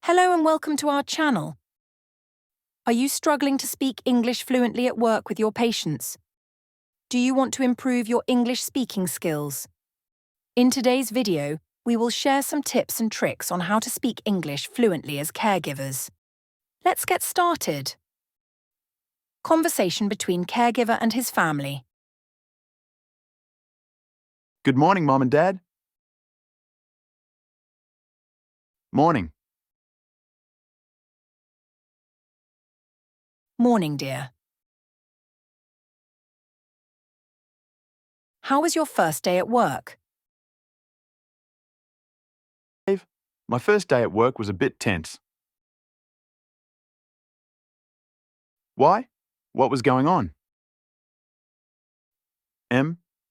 Hello and welcome to our channel. Are you struggling to speak English fluently at work with your patients? Do you want to improve your English speaking skills? In today's video, we will share some tips and tricks on how to speak English fluently as caregivers. Let's get started. Conversation between caregiver and his family. Good morning, Mom and Dad. Morning. Morning, dear. How was your first day at work? My first day at work was a bit tense. Why? What was going on?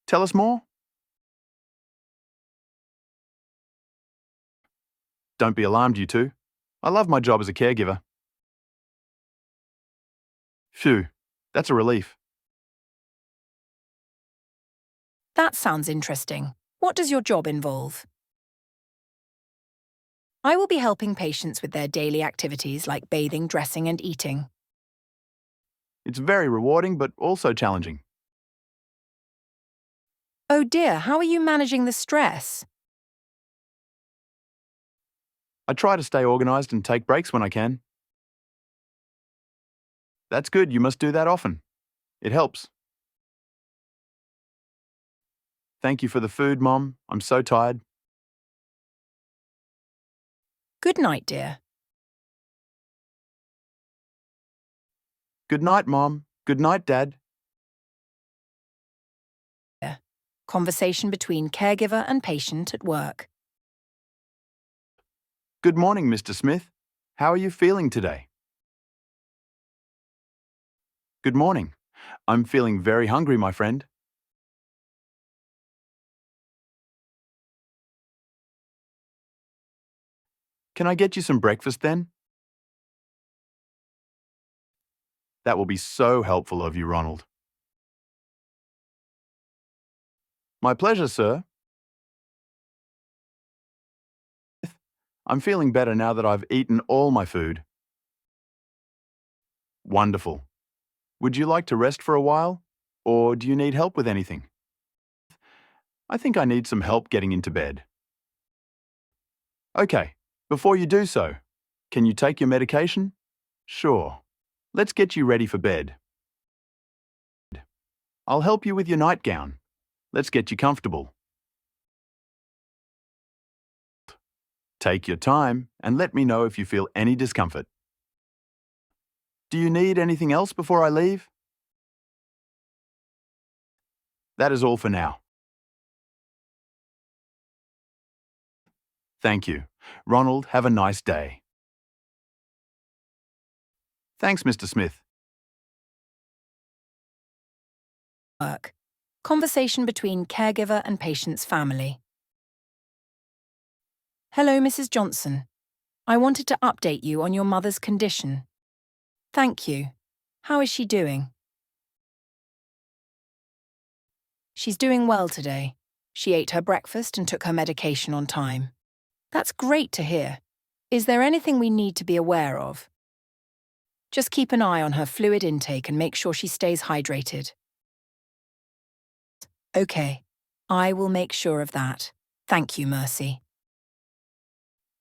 Tell us more. Don't be alarmed, you two. I love my job as a caregiver. Phew, that's a relief. That sounds interesting. What does your job involve? I will be helping patients with their daily activities like bathing, dressing, and eating. It's very rewarding, but also challenging. Oh dear, how are you managing the stress? I try to stay organized and take breaks when I can. That's good, you must do that often. It helps. Thank you for the food, Mom. I'm so tired. Good night, dear. Good night, Mom. Good night, Dad. Conversation between caregiver and patient at work. Good morning, Mr. Smith. How are you feeling today? Good morning. I'm feeling very hungry, my friend. Can I get you some breakfast then? That will be so helpful of you, Ronald. My pleasure, sir. I'm feeling better now that I've eaten all my food. Wonderful. Would you like to rest for a while? Or do you need help with anything? I think I need some help getting into bed. Okay, before you do so, can you take your medication? Sure. Let's get you ready for bed. I'll help you with your nightgown. Let's get you comfortable. Take your time and let me know if you feel any discomfort. Do you need anything else before I leave? That is all for now. Thank you. Ronald, have a nice day. Thanks, Mr. Smith. Work. Conversation between caregiver and patient's family. Hello, Mrs. Johnson. I wanted to update you on your mother's condition. Thank you. How is she doing? She's doing well today. She ate her breakfast and took her medication on time. That's great to hear. Is there anything we need to be aware of? Just keep an eye on her fluid intake and make sure she stays hydrated. Okay, I will make sure of that. Thank you, Mercy.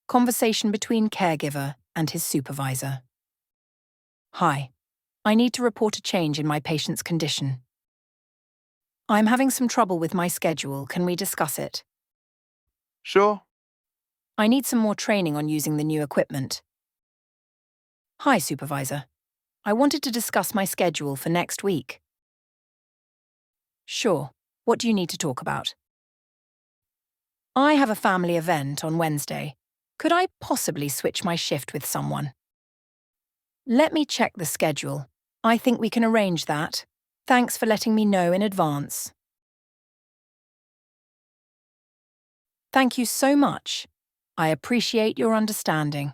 Conversation between caregiver and his supervisor. Hi, I need to report a change in my patient's condition. I'm having some trouble with my schedule. Can we discuss it? Sure. I need some more training on using the new equipment. Hi, Supervisor. I wanted to discuss my schedule for next week. Sure. What do you need to talk about? I have a family event on Wednesday. Could I possibly switch my shift with someone? Let me check the schedule. I think we can arrange that. Thanks for letting me know in advance. Thank you so much. I appreciate your understanding.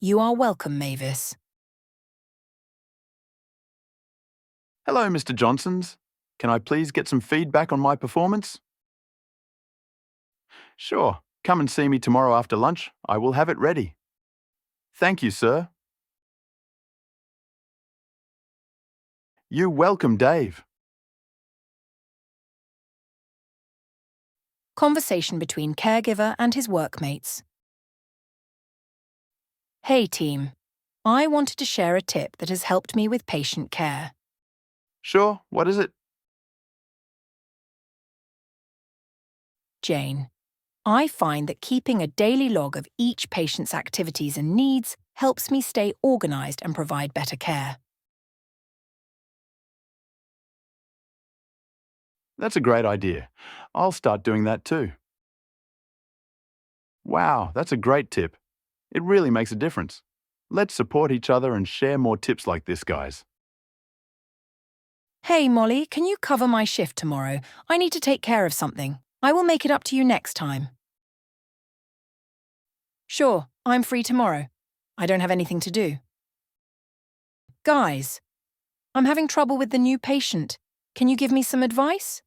You are welcome, Mavis. Hello, Mr. Johnsons. Can I please get some feedback on my performance? Sure. Come and see me tomorrow after lunch. I will have it ready. Thank you, sir. You're welcome, Dave. Conversation between caregiver and his workmates. Hey team, I wanted to share a tip that has helped me with patient care. Sure, what is it? Jane, I find that keeping a daily log of each patient's activities and needs helps me stay organised and provide better care. That's a great idea. I'll start doing that too. Wow, that's a great tip. It really makes a difference. Let's support each other and share more tips like this, guys. Hey Molly, can you cover my shift tomorrow? I need to take care of something. I will make it up to you next time. Sure, I'm free tomorrow. I don't have anything to do. Guys, I'm having trouble with the new patient. Can you give me some advice?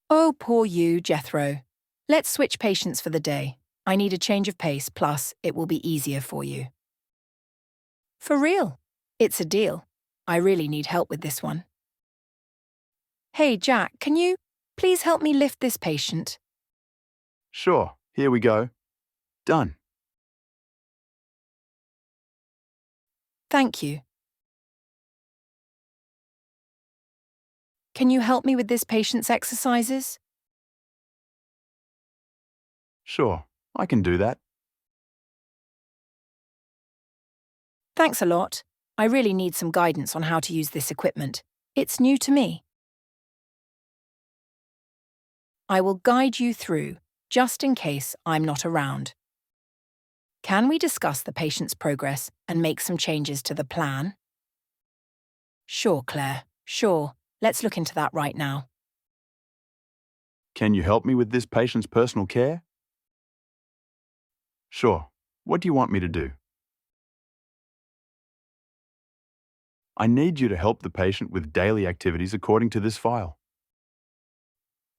Oh, poor you, Jethro. Let's switch patients for the day. I need a change of pace, plus it will be easier for you. For real? It's a deal. I really need help with this one. Hey, Jack, can you please help me lift this patient? Sure, here we go. Done. Thank you. Can you help me with this patient's exercises? Sure, I can do that. Thanks a lot. I really need some guidance on how to use this equipment. It's new to me. I will guide you through, just in case I'm not around. Can we discuss the patient's progress and make some changes to the plan? Sure, Claire. Sure. Let's look into that right now. Can you help me with this patient's personal care? Sure. What do you want me to do? I need you to help the patient with daily activities according to this file.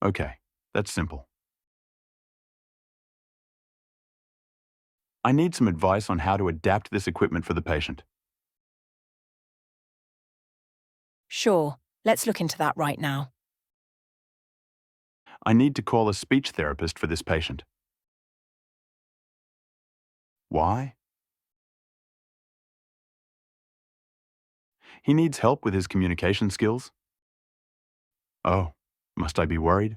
Okay, that's simple. I need some advice on how to adapt this equipment for the patient. Sure. Let's look into that right now. I need to call a speech therapist for this patient. Why? He needs help with his communication skills. Oh, must I be worried?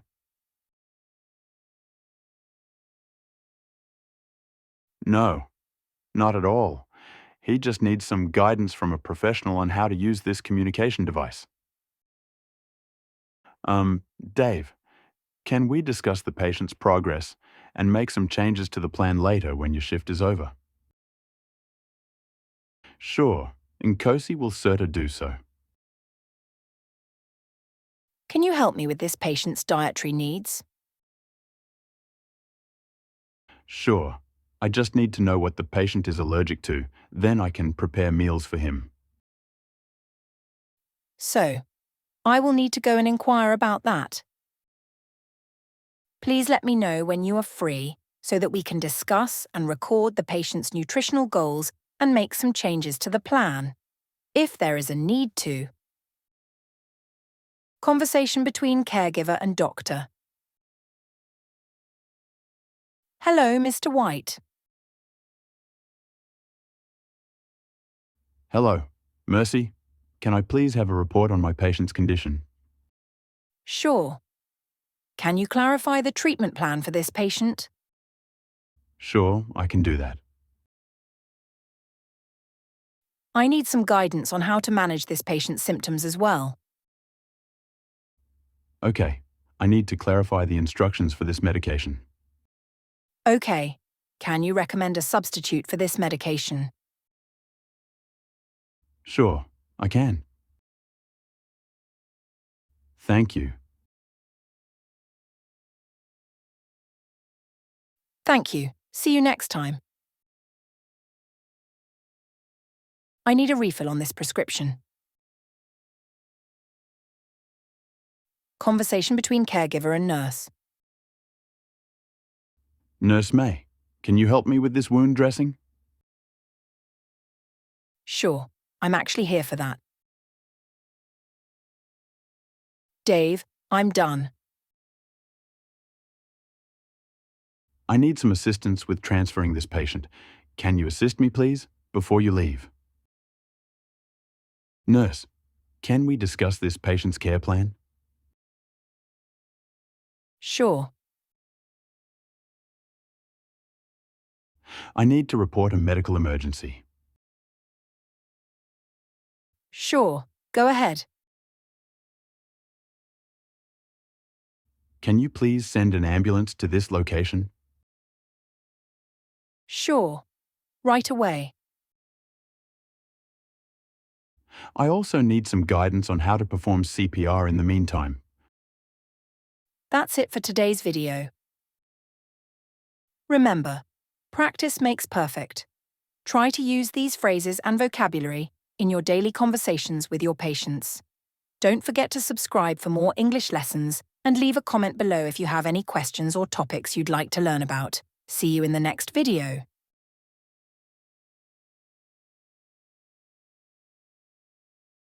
No, not at all. He just needs some guidance from a professional on how to use this communication device. Dave, can we discuss the patient's progress and make some changes to the plan later when your shift is over? Sure, Nkosi will certa do so. Can you help me with this patient's dietary needs? Sure, I just need to know what the patient is allergic to, then I can prepare meals for him. So, I will need to go and inquire about that. Please let me know when you are free so that we can discuss and record the patient's nutritional goals and make some changes to the plan, if there is a need to. Conversation between caregiver and doctor. Hello, Mr. White. Hello, Mercy, can I please have a report on my patient's condition? Sure. Can you clarify the treatment plan for this patient? Sure, I can do that. I need some guidance on how to manage this patient's symptoms as well. Okay, I need to clarify the instructions for this medication. Okay. Can you recommend a substitute for this medication? Sure, I can. Thank you. Thank you. See you next time. I need a refill on this prescription. Conversation between caregiver and nurse. Nurse May, can you help me with this wound dressing? Sure, I'm actually here for that. Dave, I'm done. I need some assistance with transferring this patient. Can you assist me, please, before you leave? Nurse, can we discuss this patient's care plan? Sure. I need to report a medical emergency. Sure, go ahead. Can you please send an ambulance to this location? Sure, right away. I also need some guidance on how to perform CPR in the meantime. That's it for today's video. Remember, practice makes perfect. Try to use these phrases and vocabulary in your daily conversations with your patients. Don't forget to subscribe for more English lessons and leave a comment below if you have any questions or topics you'd like to learn about. See you in the next video.